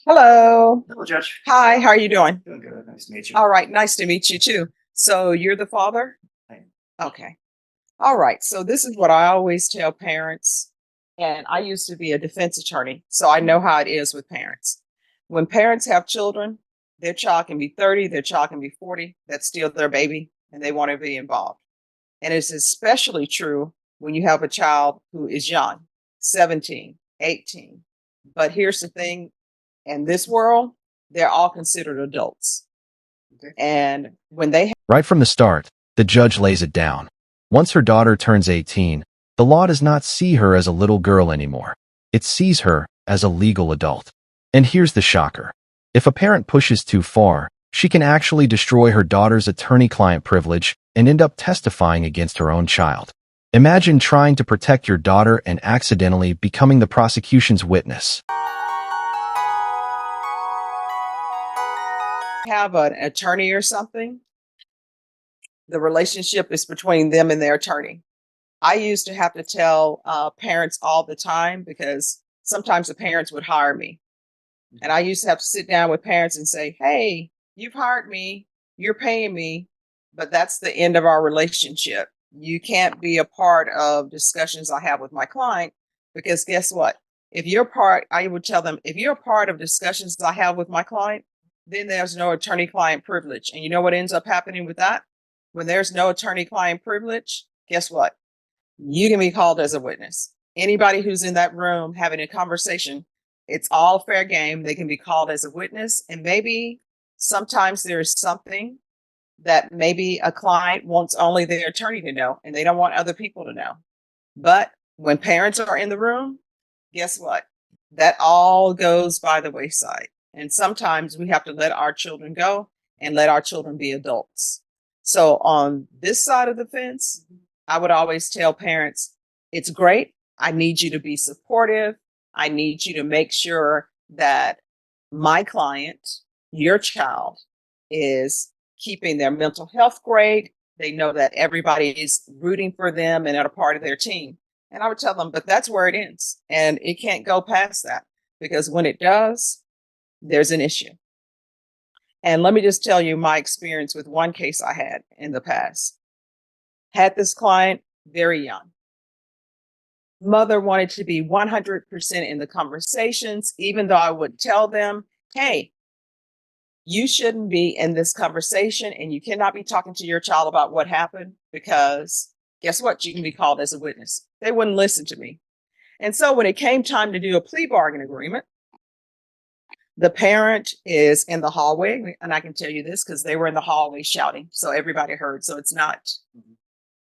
Hello. Hello, Judge. Hi, how are you doing? Doing good. Nice to meet you. All right, nice to meet you too. So you're the father? Hi. Okay. All right. So this is what I always tell parents. And I used to be a defense attorney, so I know how it is with parents. When parents have children, their child can be 30, their child can be 40, that's still their baby, and they want to be involved. And it's especially true when you have a child who is young, 17, 18. But here's the thing, in this world, they're all considered adults. Okay. And when they Right from the start, the judge lays it down. Once her daughter turns 18, the law does not see her as a little girl anymore. It sees her as a legal adult. And here's the shocker. If a parent pushes too far, she can actually destroy her daughter's attorney-client privilege and end up testifying against her own child. Imagine trying to protect your daughter and accidentally becoming the prosecution's witness. have an attorney or something, the relationship is between them and their attorney. I used to have to tell parents all the time because sometimes the parents would hire me. And I used to have to sit down with parents and say, hey, you've hired me, you're paying me, but that's the end of our relationship. You can't be a part of discussions I have with my client because guess what? I would tell them, if you're a part of discussions I have with my client, then there's no attorney-client privilege. And you know what ends up happening with that? When there's no attorney-client privilege, guess what? You can be called as a witness. Anybody who's in that room having a conversation, it's all fair game. They can be called as a witness. And maybe sometimes there's something that maybe a client wants only their attorney to know and they don't want other people to know. But when parents are in the room, guess what? That all goes by the wayside. And sometimes we have to let our children go and let our children be adults. So on this side of the fence, I would always tell parents, it's great. I need you to be supportive. I need you to make sure that my client, your child, is keeping their mental health great. They know that everybody is rooting for them and are a part of their team. And I would tell them, but that's where it ends. And it can't go past that because when it does, there's an issue. And let me just tell you my experience with one case I had in the past. Had this client very young. Mother wanted to be 100% in the conversations, even though I would tell them, hey, you shouldn't be in this conversation and you cannot be talking to your child about what happened because guess what? You can be called as a witness. They wouldn't listen to me. And so when it came time to do a plea bargain agreement, the parent is in the hallway, and I can tell you this because they were in the hallway shouting, so everybody heard, so it's not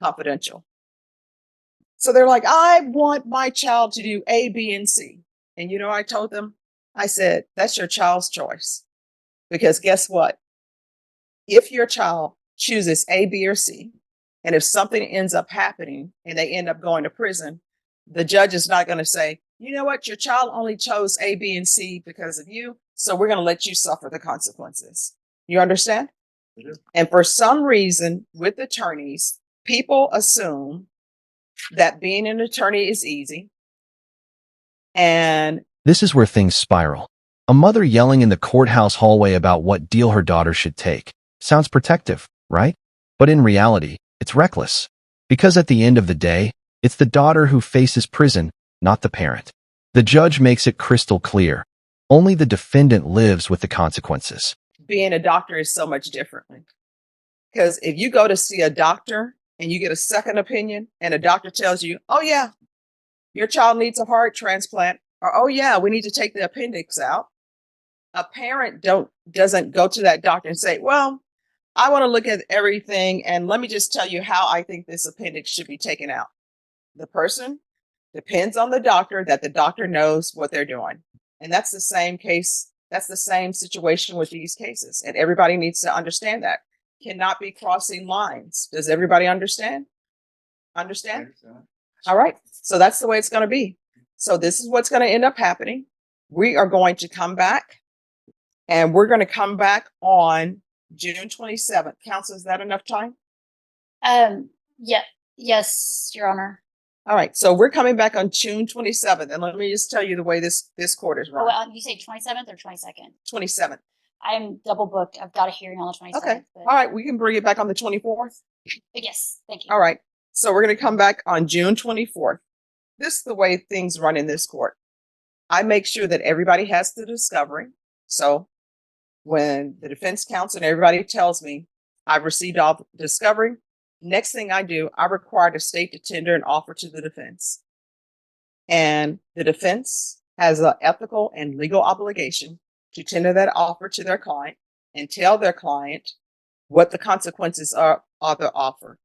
confidential. So they're like, I want my child to do A, B, and C. And you know, I told them, I said, that's your child's choice. Because guess what? If your child chooses A, B, or C, and if something ends up happening and they end up going to prison, the judge is not going to say, you know what, your child only chose A, B, and C because of you, so we're going to let you suffer the consequences. You understand? I do. And for some reason, with attorneys, people assume that being an attorney is easy. And This is where things spiral. A mother yelling in the courthouse hallway about what deal her daughter should take. Sounds protective, right? But in reality, it's reckless. Because at the end of the day, it's the daughter who faces prison, not the parent. The judge makes it crystal clear. Only the defendant lives with the consequences. being a doctor is so much differently. Because if you go to see a doctor and you get a second opinion and a doctor tells you, oh yeah, your child needs a heart transplant, or oh yeah, we need to take the appendix out. A parent doesn't go to that doctor and say, well, I want to look at everything and let me just tell you how I think this appendix should be taken out. The person depends on the doctor, that the doctor knows what they're doing. And that's the same case. That's the same situation with these cases. And everybody needs to understand that. Cannot be crossing lines. Does everybody understand? Understand? All right. So that's the way it's going to be. So this is what's going to end up happening. We are going to come back and we're going to come back on June 27th. Counsel, is that enough time? Yeah, yes, Your Honor. All right. So we're coming back on June 27th. And let me just tell you the way this court is Oh, run. well, you say 27th or 22nd? 27th. I'm double booked. I've got a hearing on the 27th. Okay. But, All right. We can bring it back on the 24th. but yes, thank you. All right. So we're going to come back on June 24th. This is the way things run in this court. I make sure that everybody has the discovery. So when the defense counsel and everybody tells me I've received all the discovery, next thing I do, I require the state to tender an offer to the defense. And the defense has an ethical and legal obligation to tender that offer to their client and tell their client what the consequences are of the offer.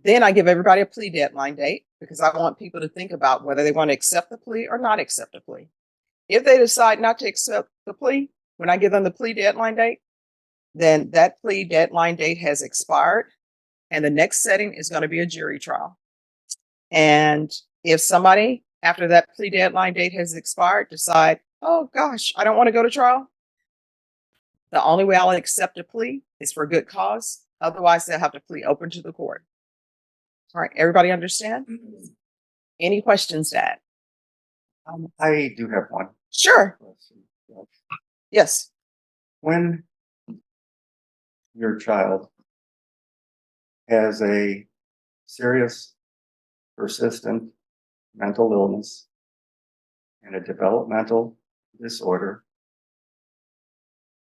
Then I give everybody a plea deadline date because I want people to think about whether they want to accept the plea or not accept the plea. If they decide not to accept the plea, when I give them the plea deadline date, then that plea deadline date has expired and the next setting is going to be a jury trial. And if somebody after that plea deadline date has expired decide, oh gosh, I don't want to go to trial, the only way I'll accept a plea is for good cause. Otherwise, they'll have to plea open to the court. All right, everybody understand? Any questions, Dad? I do have one Sure. question. Yes. When your child has a serious, persistent mental illness and a developmental disorder,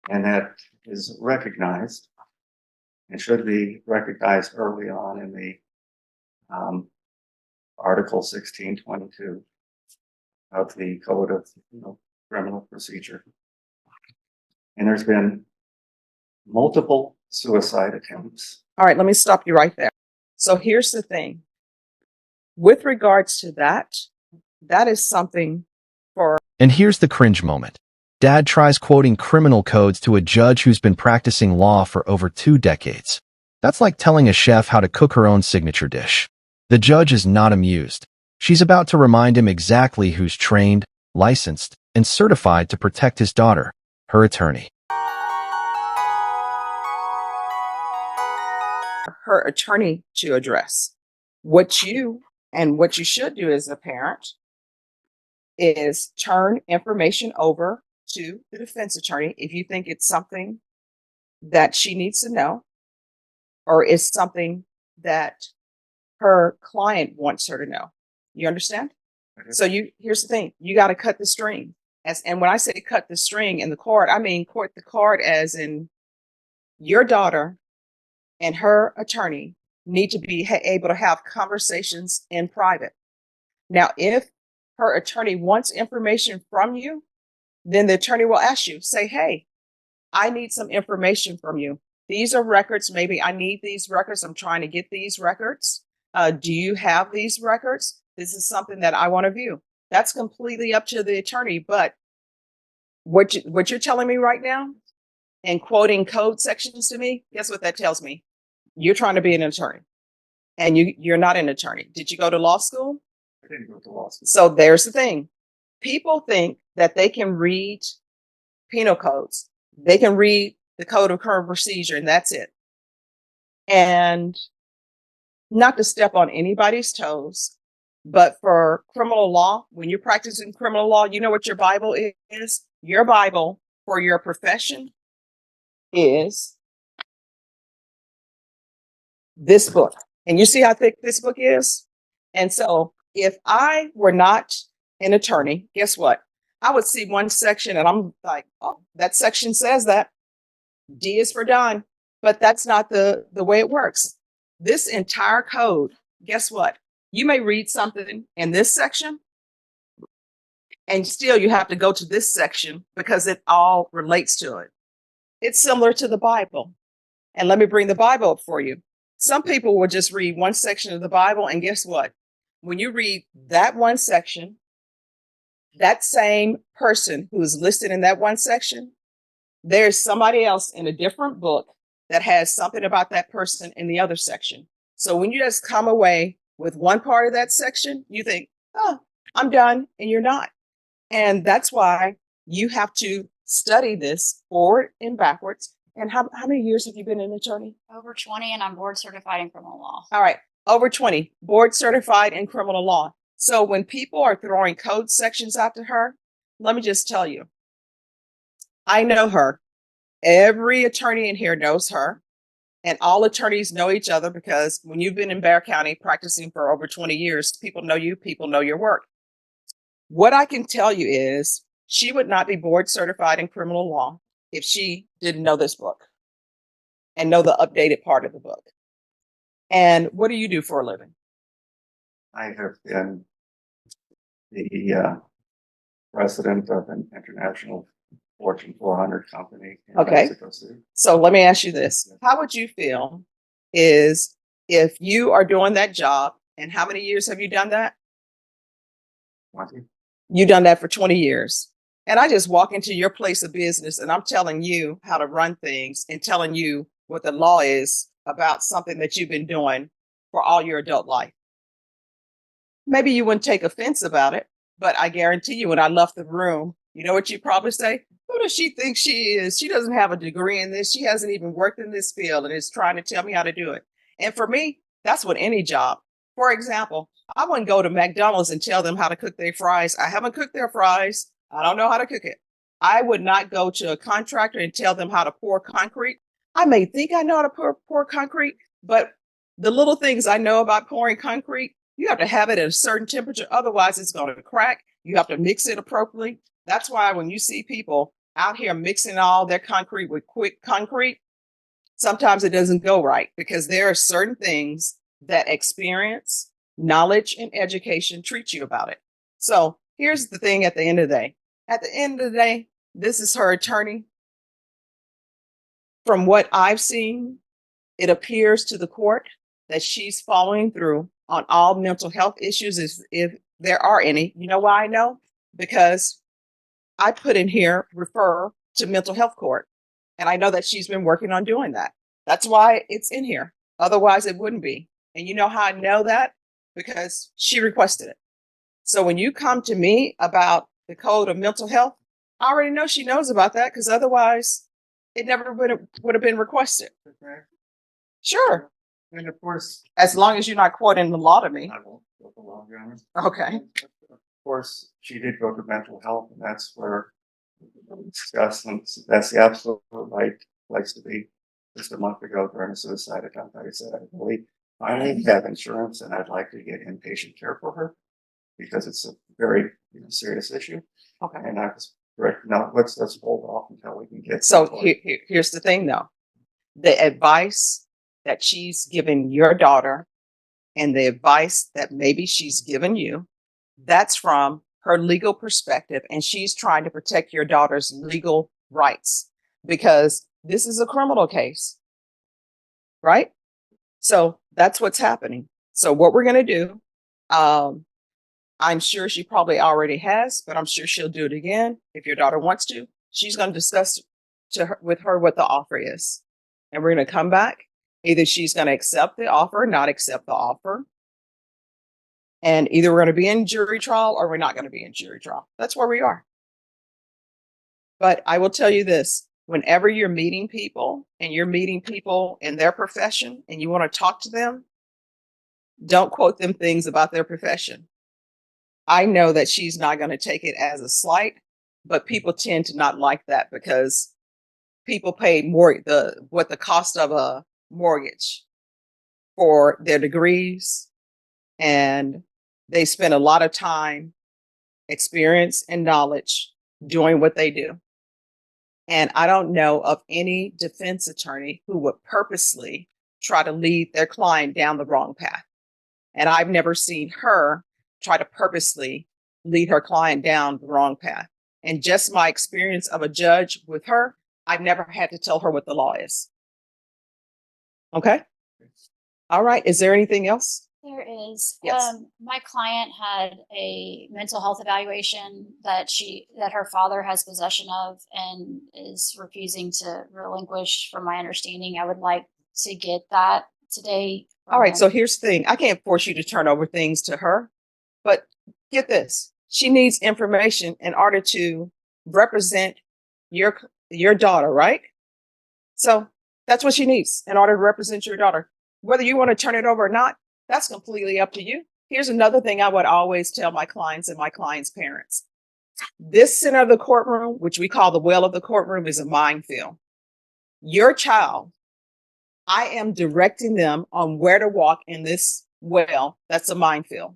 and that is recognized and should be recognized early on in the Article 1622 of the Code of Criminal Procedure. And there's been multiple suicide attempts. All right, let me stop you right there. So here's the thing. With regards to that, that is something for... And here's the cringe moment. Dad tries quoting criminal codes to a judge who's been practicing law for over 2 decades. That's like telling a chef how to cook her own signature dish. The judge is not amused. She's about to remind him exactly who's trained, licensed, and certified to protect his daughter, her attorney. Her attorney to address. What you should do as a parent is turn information over to the defense attorney if you think it's something that she needs to know or is something that her client wants her to know. You understand? Okay. So here's the thing, you got to cut the string. And when I say cut the string in the court, I mean court the card as in your daughter and her attorney need to be able to have conversations in private. Now, if her attorney wants information from you, then the attorney will ask you, say, hey, I need some information from you. These are records. Maybe I need these records. I'm trying to get these records. Do you have these records? This is something that I want to view. That's completely up to the attorney. But what you're telling me right now and quoting code sections to me, guess what that tells me? You're trying to be an attorney and you're not an attorney. Did you go to law school? I didn't go to law school. So there's the thing. People think that they can read penal codes. They can read the code of criminal procedure and that's it. And not to step on anybody's toes, but for criminal law, when you're practicing criminal law, you know what your Bible is? Your Bible for your profession is this book. And you see how thick this book is? And so if I were not an attorney, guess what? I would see one section and I'm like, oh, that section says that. D is for done. But that's not the way it works. This entire code, guess what? You may read something in this section and still you have to go to this section because it all relates to it. It's similar to the Bible. And let me bring the Bible up for you. Some people will just read one section of the Bible and guess what? When you read that one section, that same person who is listed in that one section, there's somebody else in a different book that has something about that person in the other section. So when you just come away with one part of that section, you think, oh, I'm done, and you're not. And that's why you have to study this forward and backwards. And how many years have you been an attorney? Over 20, and I'm board certified in criminal law. All right. Over 20, board certified in criminal law. So when people are throwing code sections after her, let me just tell you, I know her. Every attorney in here knows her, and all attorneys know each other because when you've been in Bear County practicing for over 20 years, people know you, people know your work. What I can tell you is she would not be board certified in criminal law if she didn't know this book and know the updated part of the book. And what do you do for a living? I have been the president of an international Fortune 400 company in Okay. Mexico City. So let me ask you this. How would you feel is if you are doing that job, and how many years have you done that? 20. You've done that for 20 years. And I just walk into your place of business and I'm telling you how to run things and telling you what the law is about something that you've been doing for all your adult life. Maybe you wouldn't take offense about it, but I guarantee you when I left the room, you know what you probably say? Who does she think she is? She doesn't have a degree in this. She hasn't even worked in this field and is trying to tell me how to do it. And for me, that's with any job. For example, I wouldn't go to McDonald's and tell them how to cook their fries. I haven't cooked their fries. I don't know how to cook it. I would not go to a contractor and tell them how to pour concrete. I may think I know how to pour concrete, but the little things I know about pouring concrete, you have to have it at a certain temperature. Otherwise, it's going to crack. You have to mix it appropriately. That's why when you see people out here mixing all their concrete with quick concrete, sometimes it doesn't go right because there are certain things that experience, knowledge, and education treat you about it. So here's the thing at the end of the day. At the end of the day, this is her attorney. From what I've seen, it appears to the court that she's following through on all mental health issues if there are any. You know why I know? Because I put in here refer to mental health court. And I know that she's been working on doing that. That's why it's in here. Otherwise, it wouldn't be. And you know how I know that? Because she requested it. So when you come to me about the code of mental health, I already know she knows about that because otherwise it never would have been requested. Okay. Sure. And of course, As long as you're not quoting the law to me. I won't go for long, Your Honor. Okay. Of course, she did go to mental health, and that's where we discussed, and that's the absolute right place to be. Just a month ago during a suicide attempt, I said, I only have insurance and I'd like to get inpatient care for her because it's a very serious issue. Okay. And I was correct. No, let's hold off until we can get. So here's the thing though. The advice that she's given your daughter and the advice that maybe she's given you, that's from her legal perspective. And she's trying to protect your daughter's legal rights because this is a criminal case, right? So that's what's happening. So what we're going to do, I'm sure she probably already has, but I'm sure she'll do it again. If your daughter wants to, she's going to discuss with her what the offer is. And we're going to come back. Either she's going to accept the offer, not accept the offer. And either we're going to be in jury trial or we're not going to be in jury trial. That's where we are. But I will tell you this, whenever you're meeting people and you're meeting people in their profession and you want to talk to them, don't quote them things about their profession. I know that she's not going to take it as a slight, but people tend to not like that because people pay more what the cost of a mortgage for their degrees, and they spend a lot of time, experience, and knowledge doing what they do. And I don't know of any defense attorney who would purposely try to lead their client down the wrong path. And I've never seen her try to purposely lead her client down the wrong path. And just my experience of a judge with her, I've never had to tell her what the law is. Okay. All right. Is there anything else? There is. Yes. My client had a mental health evaluation that her father has possession of and is refusing to relinquish. From my understanding, I would like to get that today. All right. So here's the thing. I can't force you to turn over things to her, but get this. She needs information in order to represent your daughter, right? So that's what she needs in order to represent your daughter. Whether you want to turn it over or not, That's completely up to you. Here's another thing I would always tell my clients and my clients' parents. This center of the courtroom, which we call the well of the courtroom, is a minefield. Your child, I am directing them on where to walk in this well. That's a minefield.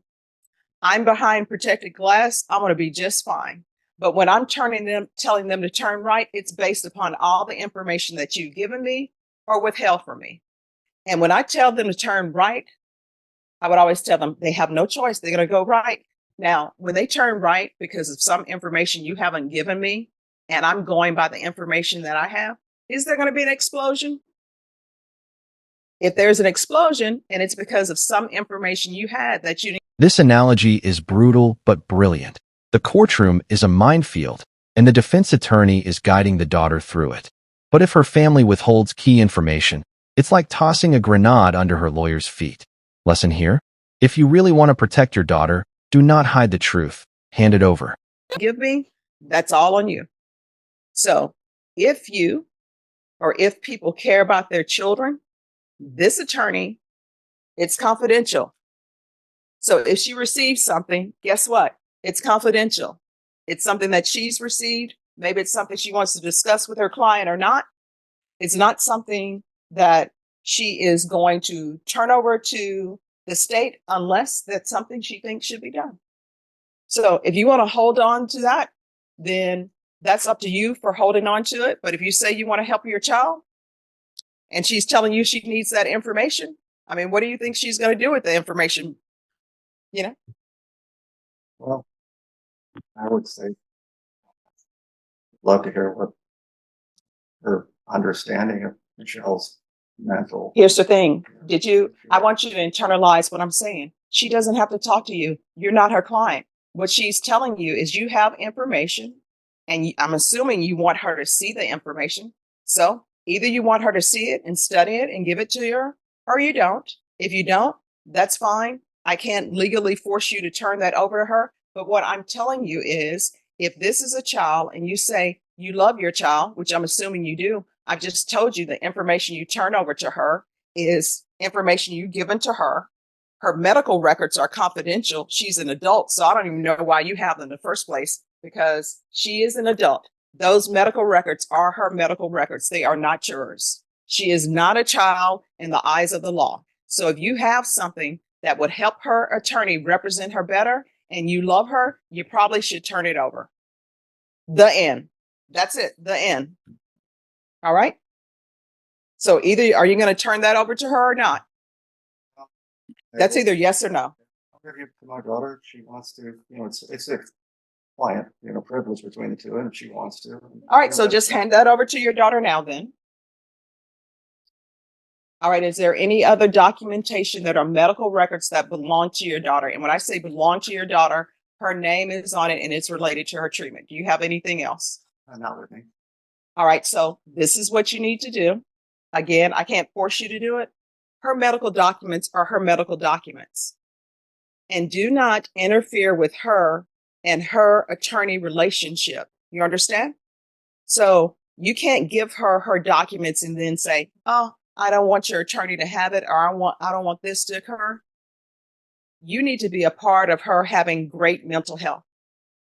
I'm behind protected glass. I'm going to be just fine. But when I'm telling them to turn right, it's based upon all the information that you've given me or withheld from me. And when I tell them to turn right, I would always tell them they have no choice. They're going to go right. Now, when they turn right because of some information you haven't given me, and I'm going by the information that I have, is there going to be an explosion? If there's an explosion and it's because of some information you had that you This analogy is brutal but brilliant. The courtroom is a minefield, and the defense attorney is guiding the daughter through it. But if her family withholds key information, it's like tossing a grenade under her lawyer's feet. Lesson here? If you really want to protect your daughter, do not hide the truth. Hand it over. give me, that's all on you. So if you or if people care about their children, this attorney, it's confidential. So if she receives something, guess what? It's confidential. It's something that she's received. Maybe it's something she wants to discuss with her client or not. It's not something that she is going to turn over to the state unless that's something she thinks should be done. So if you want to hold on to that, then that's up to you for holding on to it. But if you say you want to help your child and she's telling you she needs that information, I mean, what do you think she's going to do with the information? You know? Well, I would say, love to hear what her understanding of Michelle's mental. Here's the thing. I want you to internalize what I'm saying. She doesn't have to talk to you. You're not her client. What she's telling you is you have information, and I'm assuming you want her to see the information. So either you want her to see it and study it and give it to her, or you don't. If you don't, that's fine. I can't legally force you to turn that over to her. But what I'm telling you is, if this is a child and you say you love your child, which I'm assuming you do, I've just told you the information you turn over to her is information you've given to her. Her medical records are confidential. She's an adult, so I don't even know why you have them in the first place, because she is an adult. Those medical records are her medical records. They are not yours. She is not a child in the eyes of the law. So if you have something that would help her attorney represent her better and you love her, you probably should turn it over. The end. That's it. The end. All right. So either are you going to turn that over to her or not? That's either yes or no. I'll give it to my daughter. If she wants to, it's a client, privilege between the two, and if she wants to. All right. So just hand that over to your daughter now then. All right. Is there any other documentation that are medical records that belong to your daughter? And when I say belong to your daughter, her name is on it and it's related to her treatment. Do you have anything else? Not with me. All right. So this is what you need to do. Again, I can't force you to do it. Her medical documents are her medical documents. And do not interfere with her and her attorney relationship. You understand? So you can't give her her documents and then say, oh, I don't want your attorney to have it, or I don't want this to occur. You need to be a part of her having great mental health.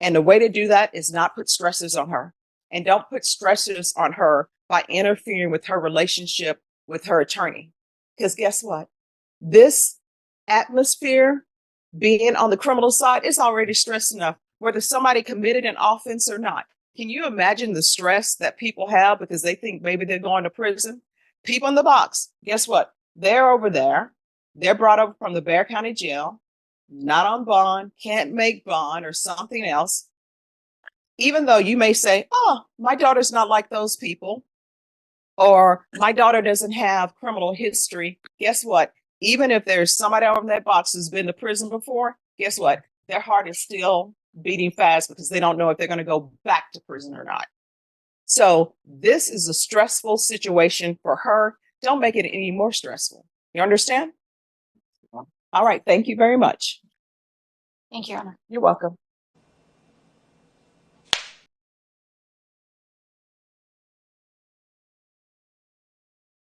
And the way to do that is not put stressors on her. And don't put stressors on her by interfering with her relationship with her attorney. Because guess what? This atmosphere, being on the criminal side, is already stress enough, whether somebody committed an offense or not. Can you imagine the stress that people have because they think maybe they're going to prison? People in the box, guess what? They're over there. They're brought over from the Bexar County Jail, not on bond, can't make bond or something else. Even though you may say, oh, my daughter's not like those people, or my daughter doesn't have criminal history. Guess what? Even if there's somebody over in that box who's been to prison before, guess what? Their heart is still beating fast because they don't know if they're going to go back to prison or not. So this is a stressful situation for her. Don't make it any more stressful. You understand? All right. Thank you very much. Thank you, Your Honor. You're welcome.